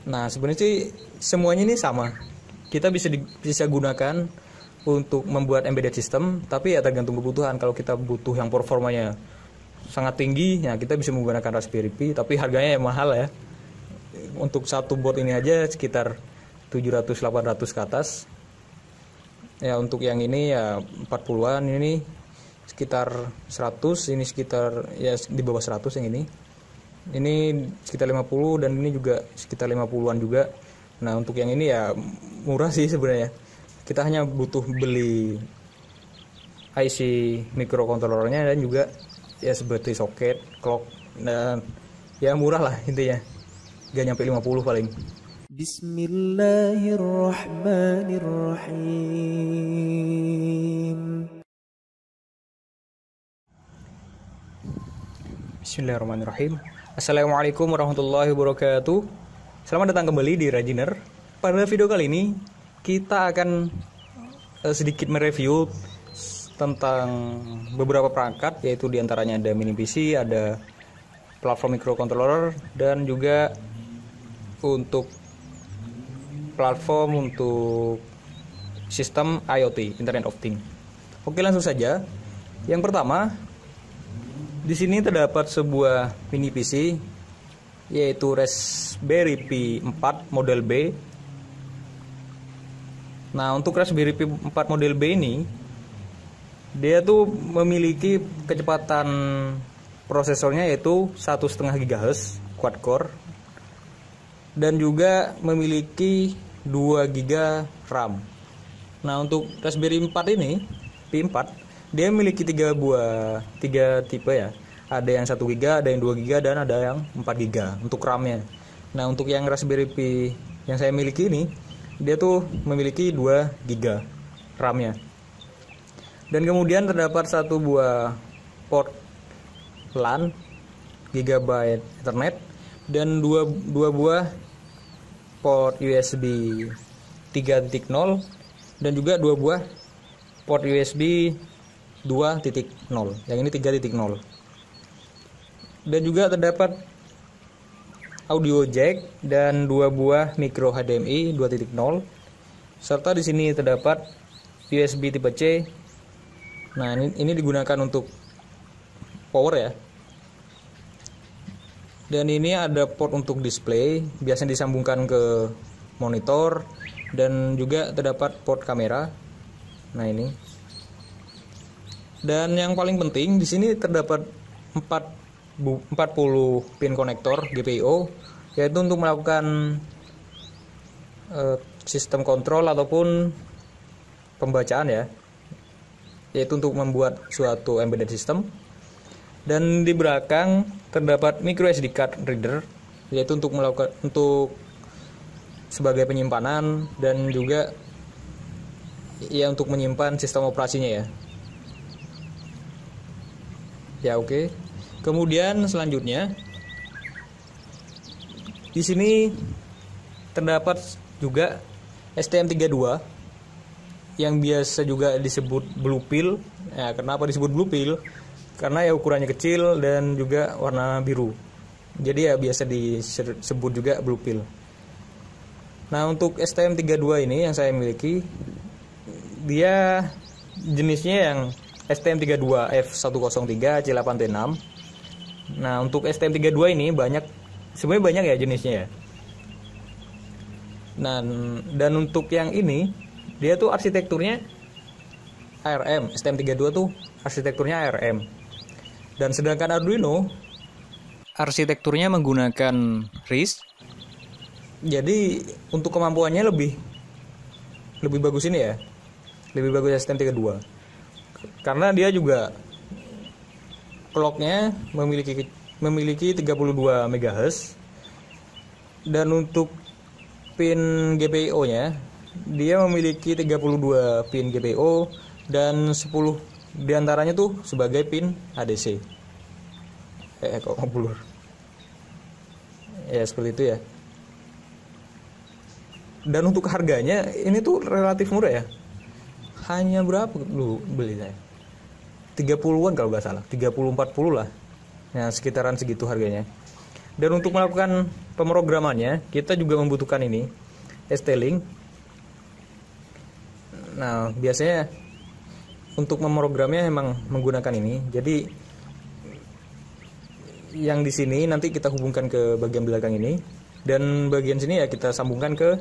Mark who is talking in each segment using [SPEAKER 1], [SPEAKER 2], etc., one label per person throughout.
[SPEAKER 1] Nah, sebenarnya sih semuanya ini sama. Kita bisa gunakan untuk membuat embedded system, tapi ya tergantung kebutuhan. Kalau kita butuh yang performanya sangat tinggi, ya kita bisa menggunakan Raspberry Pi, tapi harganya ya mahal ya. Untuk satu board ini aja sekitar 700-800 ke atas. Ya untuk yang ini ya 40-an, ini sekitar 100, ini sekitar ya di bawah 100 yang ini. Ini sekitar 50 dan ini juga sekitar 50-an juga. Nah, untuk yang ini ya murah sih sebenarnya. Kita hanya butuh beli IC microcontrollernya dan juga ya seperti soket, clock, dan ya murah lah intinya. Gak nyampe 50 paling.
[SPEAKER 2] Bismillahirrahmanirrahim.
[SPEAKER 1] Bismillahirrahmanirrahim. Assalamualaikum warahmatullahi wabarakatuh. Selamat datang kembali di Rajiner. Pada video kali ini kita akan sedikit mereview tentang beberapa perangkat, yaitu diantaranya ada mini PC, ada platform microcontroller, dan juga untuk platform untuk sistem IoT, Internet of Things. Oke, langsung saja. Yang pertama, di sini terdapat sebuah mini PC, yaitu Raspberry Pi 4 model B. Nah, untuk Raspberry Pi 4 model B ini, dia tuh memiliki kecepatan prosesornya yaitu 1,5 GHz quad core, dan juga memiliki 2 GB RAM. Nah, untuk Raspberry 4 ini, Pi 4, dia memiliki 3 tipe ya. Ada yang 1 GB, ada yang 2 GB, dan ada yang 4 GB untuk RAM-nya. Nah, untuk yang Raspberry Pi yang saya miliki ini, dia tuh memiliki 2 GB RAM-nya. Dan kemudian terdapat satu buah port LAN Gigabyte Ethernet dan dua buah port USB 3.0 dan juga 2 buah port USB 2.0. Yang ini 3.0. Dan juga terdapat audio jack dan 2 buah micro HDMI 2.0. Serta di sini terdapat USB tipe C. Nah, ini digunakan untuk power ya. Dan ini ada port untuk display, biasanya disambungkan ke monitor, dan juga terdapat port kamera. Nah, ini. Dan yang paling penting di sini terdapat 40 pin konektor GPIO, yaitu untuk melakukan sistem kontrol ataupun pembacaan ya, yaitu untuk membuat suatu embedded system. Dan di belakang terdapat micro SD card reader, yaitu untuk sebagai penyimpanan dan juga ya untuk menyimpan sistem operasinya ya. Ya, oke. Kemudian selanjutnya di sini terdapat juga STM32 yang biasa juga disebut blue pill. Ya, kenapa disebut blue pill? Karena ya ukurannya kecil dan juga warna biru. Jadi ya biasa disebut juga blue pill. Nah, untuk STM32 ini yang saya miliki, dia jenisnya yang STM32F103 C8T6. Nah, untuk STM32 ini sebenarnya banyak ya jenisnya ya. Nah, dan untuk yang ini, dia tuh arsitekturnya ARM. STM32 tuh arsitekturnya ARM. Dan sedangkan Arduino arsitekturnya menggunakan RISC. Jadi untuk kemampuannya lebih bagus ini ya. Lebih bagus STM32. Karena dia juga clocknya memiliki 32 MHz. Dan untuk pin GPIO-nya, dia memiliki 32 pin GPIO dan 10 diantaranya tuh sebagai pin ADC. Kok ngeblur? Ya seperti itu ya. Dan untuk harganya ini tuh relatif murah ya. Hanya berapa dulu beli saya? 30-an kalau nggak salah, 30-40 lah. Nah, sekitaran segitu harganya. Dan untuk melakukan pemrogramannya kita juga membutuhkan ini ST-Link. Nah biasanya untuk memprogramnya emang menggunakan ini. Jadi yang di sini nanti kita hubungkan ke bagian belakang ini, dan bagian sini ya kita sambungkan ke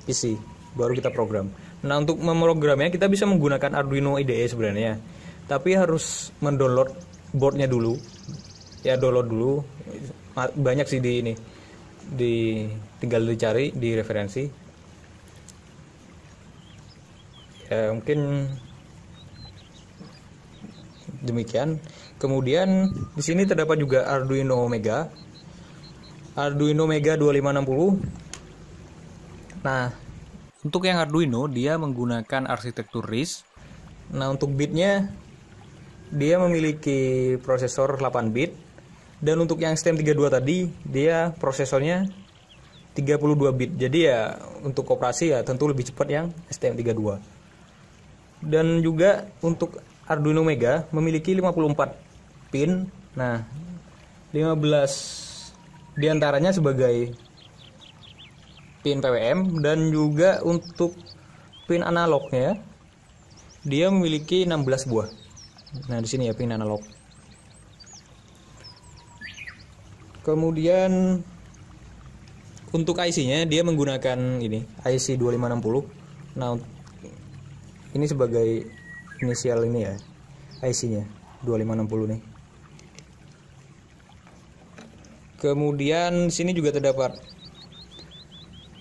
[SPEAKER 1] PC, baru kita program. Nah untuk memprogramnya kita bisa menggunakan Arduino IDE sebenarnya, tapi harus mendownload boardnya dulu. Ya download dulu, banyak sih di ini, tinggal dicari di referensi. Ya mungkin demikian. Kemudian di sini terdapat juga Arduino Mega 2560. Nah, untuk yang Arduino dia menggunakan arsitektur RISC. Nah, untuk bitnya dia memiliki prosesor 8 bit, dan untuk yang STM32 tadi dia prosesornya 32 bit. Jadi ya untuk operasi ya tentu lebih cepat yang STM32. Dan juga untuk Arduino Mega memiliki 54 pin. Nah, 15 diantaranya sebagai pin PWM, dan juga untuk pin analognya dia memiliki 16 buah. Nah, di sini ya pin analog. Kemudian untuk IC-nya dia menggunakan ini IC 2560. Nah, ini sebagai inisial ini ya, IC-nya 2560 nih. Kemudian sini juga terdapat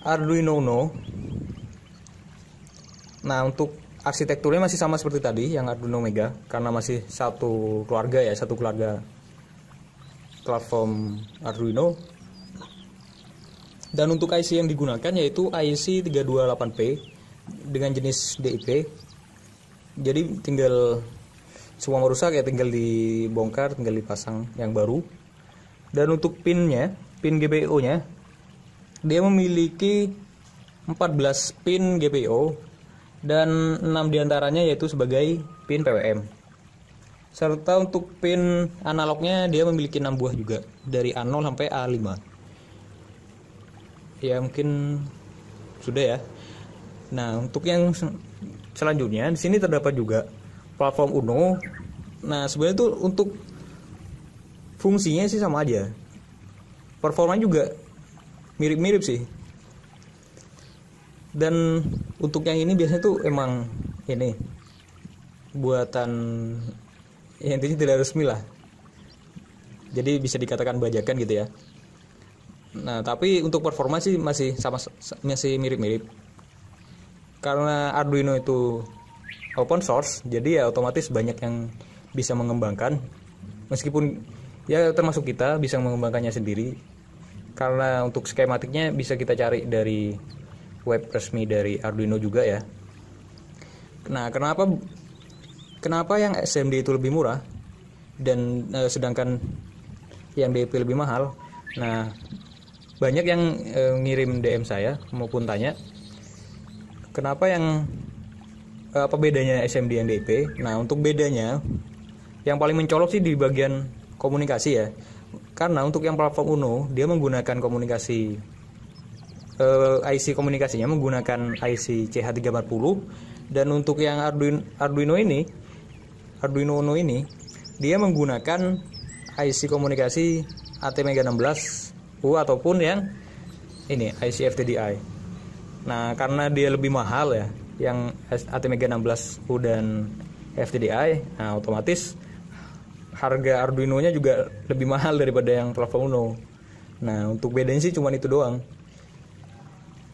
[SPEAKER 1] Arduino Uno. Nah, untuk arsitekturnya masih sama seperti tadi yang Arduino Mega, karena masih satu keluarga ya, satu keluarga platform Arduino. Dan untuk IC yang digunakan yaitu IC 328P dengan jenis DIP. Jadi tinggal semua merusak ya tinggal dibongkar, tinggal dipasang yang baru. Dan untuk pinnya, pin GPIO-nya dia memiliki 14 pin GPIO, dan 6 diantaranya yaitu sebagai pin PWM. Serta untuk pin analognya dia memiliki 6 buah juga, dari A0 sampai A5. Ya mungkin sudah ya. Nah, untuk yang selanjutnya di sini terdapat juga platform Uno. Nah, sebenarnya itu untuk fungsinya sih sama aja. Performanya juga mirip-mirip sih. Dan untuk yang ini biasanya tuh emang ini buatan yang intinya tidak resmi lah. Jadi bisa dikatakan bajakan gitu ya. Nah, tapi untuk performa sih masih mirip-mirip. Karena Arduino itu open source, jadi ya otomatis banyak yang bisa mengembangkan. Meskipun ya termasuk kita bisa mengembangkannya sendiri. Karena untuk skematiknya bisa kita cari dari web resmi dari Arduino juga ya. Nah, kenapa yang SMD itu lebih murah dan sedangkan yang DP lebih mahal? Nah, banyak yang ngirim DM saya maupun tanya kenapa apa bedanya SMD yang DP. Nah, untuk bedanya yang paling mencolok sih di bagian komunikasi ya. Karena untuk yang platform Uno dia menggunakan komunikasi IC komunikasinya menggunakan IC CH340, dan untuk yang Arduino Uno ini dia menggunakan IC komunikasi ATmega16U ataupun yang ini IC FTDI. Nah, karena dia lebih mahal ya yang ATmega16U dan FTDI, nah otomatis harga Arduino-nya juga lebih mahal daripada yang platform Uno. Nah, untuk bedanya sih cuma itu doang.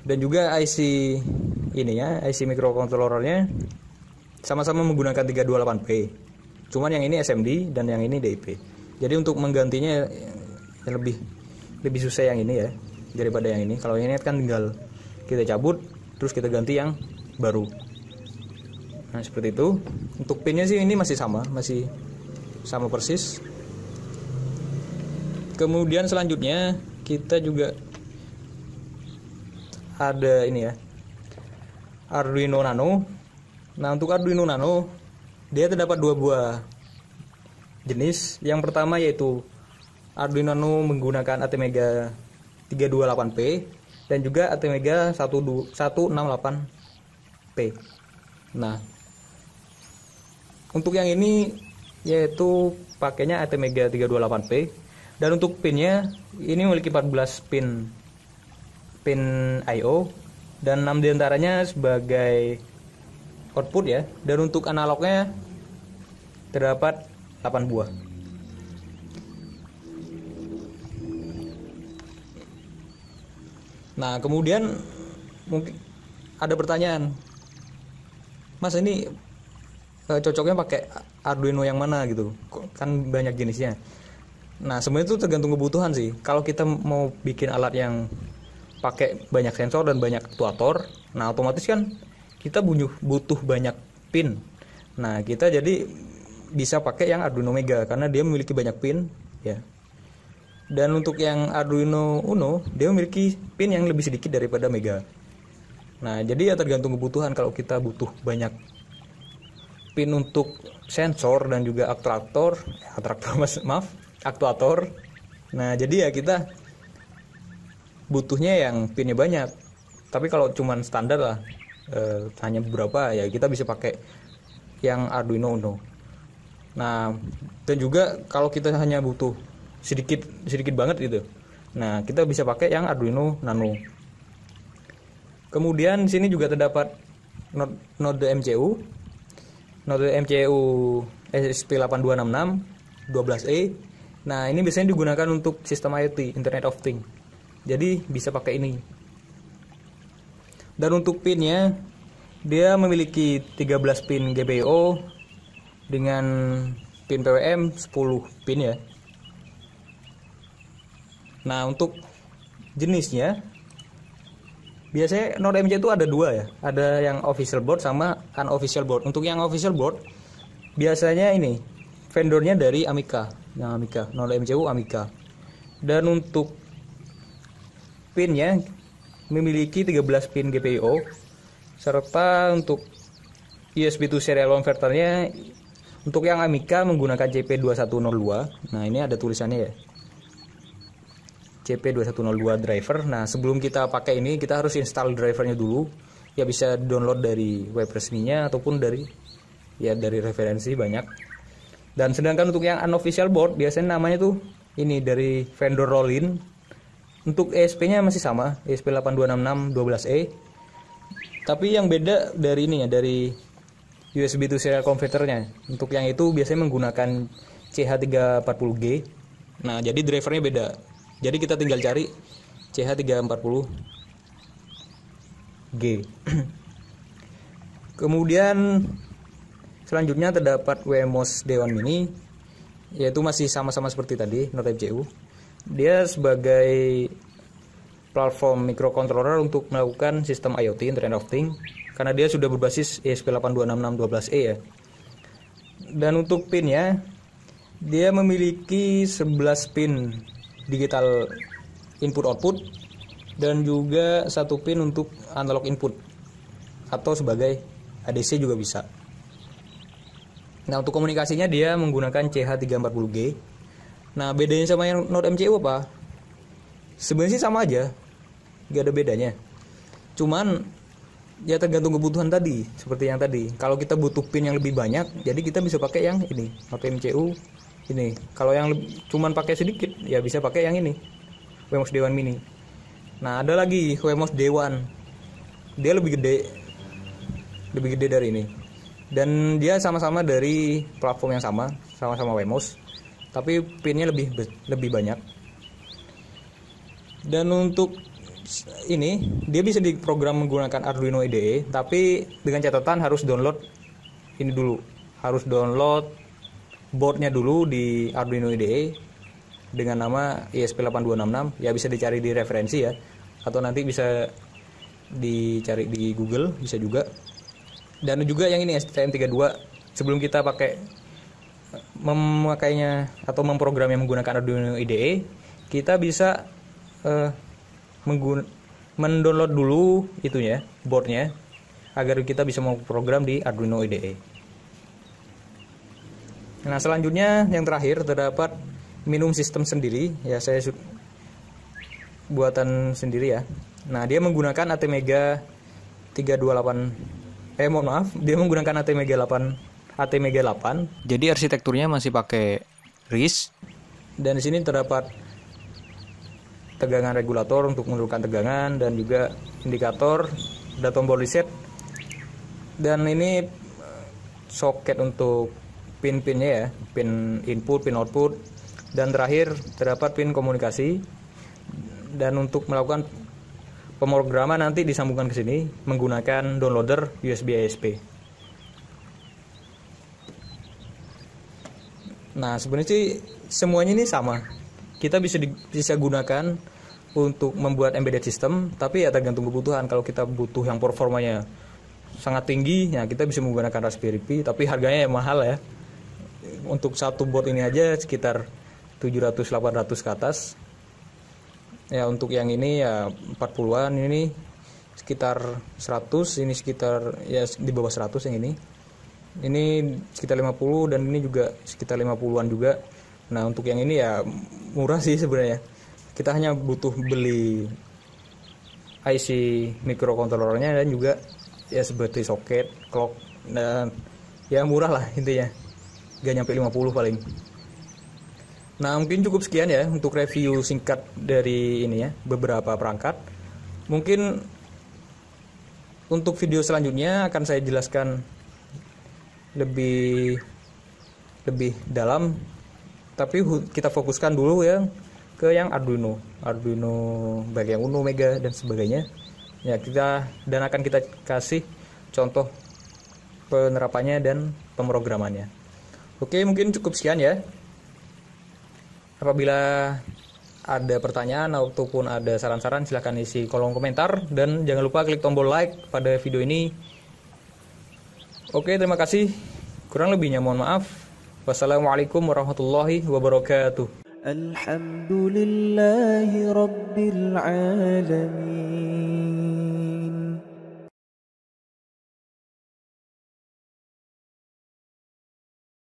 [SPEAKER 1] Dan juga IC ininya, IC microcontrollernya sama-sama menggunakan 328P. Cuman yang ini SMD dan yang ini DIP. Jadi untuk menggantinya lebih susah yang ini ya daripada yang ini. Kalau yang ini kan tinggal kita cabut terus kita ganti yang baru. Nah, seperti itu. Untuk pinnya sih ini masih sama persis. Kemudian selanjutnya kita juga ada ini ya, Arduino Nano. Nah, untuk Arduino Nano dia terdapat 2 buah jenis. Yang pertama yaitu Arduino Nano menggunakan ATmega 328P dan juga ATmega 168P. Nah, untuk yang ini yaitu pakainya ATmega 328P, dan untuk pinnya ini memiliki 14 pin I/O dan 6 diantaranya sebagai output ya, dan untuk analognya terdapat 8 buah. Nah, kemudian mungkin ada pertanyaan, Mas, ini cocoknya pakai Arduino yang mana gitu, kan banyak jenisnya. Nah, sebenarnya itu tergantung kebutuhan sih. Kalau kita mau bikin alat yang pakai banyak sensor dan banyak aktuator, nah otomatis kan kita butuh banyak pin. Nah, kita jadi bisa pakai yang Arduino Mega karena dia memiliki banyak pin ya. Dan untuk yang Arduino Uno, dia memiliki pin yang lebih sedikit daripada Mega. Nah, jadi ya tergantung kebutuhan. Kalau kita butuh banyak pin untuk sensor dan juga aktuator. Nah, jadi ya kita butuhnya yang pinnya banyak. Tapi kalau cuman standar lah, hanya beberapa, ya kita bisa pakai yang Arduino Uno. Nah, dan juga kalau kita hanya butuh sedikit banget gitu, nah kita bisa pakai yang Arduino Nano. Kemudian di sini juga terdapat node MCU ESP8266 12E. Nah, ini biasanya digunakan untuk sistem IoT, Internet of Things. Jadi bisa pakai ini. Dan untuk pinnya, dia memiliki 13 pin GPIO dengan pin PWM 10 pin ya. Nah, untuk jenisnya biasanya node MC itu ada dua ya, ada yang official board sama unofficial board. Untuk yang official board biasanya ini vendornya dari Amica, node MCU Amica. Dan untuk pinnya memiliki 13 pin GPIO, serta untuk USB to serial converternya untuk yang Amica menggunakan CP2102. Nah, ini ada tulisannya ya, CP2102 driver. Nah, sebelum kita pakai ini kita harus install drivernya dulu. Ya, bisa download dari web resminya ataupun dari referensi banyak. Dan sedangkan untuk yang unofficial board biasanya namanya tuh ini dari vendor Rollin. Untuk ESP-nya masih sama, ESP8266 12E. Tapi yang beda dari ini ya, dari USB to serial converternya. Untuk yang itu biasanya menggunakan CH340G. Nah, jadi drivernya beda. Jadi kita tinggal cari CH340G. Kemudian selanjutnya terdapat Wemos D1 Mini, yaitu masih sama-sama seperti tadi, node MCU. Dia sebagai platform microcontroller untuk melakukan sistem IoT, Internet of Things, karena dia sudah berbasis ESP8266 12E ya. Dan untuk pinnya, dia memiliki 11 pin digital input output dan juga 1 pin untuk analog input atau sebagai ADC juga bisa. Nah, untuk komunikasinya dia menggunakan CH340G. Nah, bedanya sama yang node MCU apa? Sebenarnya sih sama aja, gak ada bedanya. Cuman ya tergantung kebutuhan tadi, seperti yang tadi. Kalau kita butuh pin yang lebih banyak, jadi kita bisa pakai yang ini, node MCU ini. Kalau yang cuman pakai sedikit, ya bisa pakai yang ini, Wemos D1 Mini. Nah, ada lagi Wemos D1. Dia lebih gede dari ini. Dan dia sama-sama dari platform yang sama-sama Wemos, tapi pinnya lebih banyak. Dan untuk ini dia bisa diprogram menggunakan Arduino IDE, tapi dengan catatan harus download ini dulu. Harus download boardnya dulu di Arduino IDE dengan nama ESP8266. Ya, bisa dicari di referensi ya, atau nanti bisa dicari di Google, bisa juga. Dan juga yang ini STM32, sebelum kita memakainya atau memprogramnya menggunakan Arduino IDE, kita bisa mendownload dulu itunya, boardnya, agar kita bisa memprogram di Arduino IDE. Nah, selanjutnya yang terakhir terdapat minum sistem sendiri ya, saya buatan sendiri ya. Nah, dia menggunakan ATmega 328 mohon maaf, dia menggunakan ATmega 8. Jadi arsitekturnya masih pakai RIS, dan di sini terdapat tegangan regulator untuk menurunkan tegangan dan juga indikator, ada tombol reset, dan ini soket untuk pin-pinnya ya, pin input, pin output, dan terakhir terdapat pin komunikasi. Dan untuk melakukan pemrograman nanti disambungkan ke sini menggunakan downloader USB ASP. Nah, sebenarnya sih semuanya ini sama. Kita bisa gunakan untuk membuat embedded system, tapi ya tergantung kebutuhan. Kalau kita butuh yang performanya sangat tinggi, ya kita bisa menggunakan Raspberry Pi, tapi harganya ya mahal ya. Untuk satu board ini aja sekitar 700-800 ke atas. Ya, untuk yang ini ya 40-an, ini sekitar 100, ini sekitar ya di bawah 100 yang ini. Ini sekitar 50 dan ini juga sekitar 50-an juga. Nah, untuk yang ini ya murah sih sebenarnya. Kita hanya butuh beli IC microcontrollernya dan juga ya seperti soket, clock, dan ya murah lah intinya. Gak nyampe 50 paling. Nah, mungkin cukup sekian ya untuk review singkat dari ini ya, beberapa perangkat. Mungkin untuk video selanjutnya akan saya jelaskan lebih dalam, tapi kita fokuskan dulu ya ke yang Arduino baik yang Uno, Mega dan sebagainya. Ya, akan kita kasih contoh penerapannya dan pemrogramannya. Oke, mungkin cukup sekian ya. Apabila ada pertanyaan ataupun ada saran-saran, silahkan isi kolom komentar, dan jangan lupa klik tombol like pada video ini. Oke, terima kasih. Kurang lebihnya mohon maaf. Wassalamualaikum warahmatullahi wabarakatuh.
[SPEAKER 2] Alhamdulillahi rabbil alamin.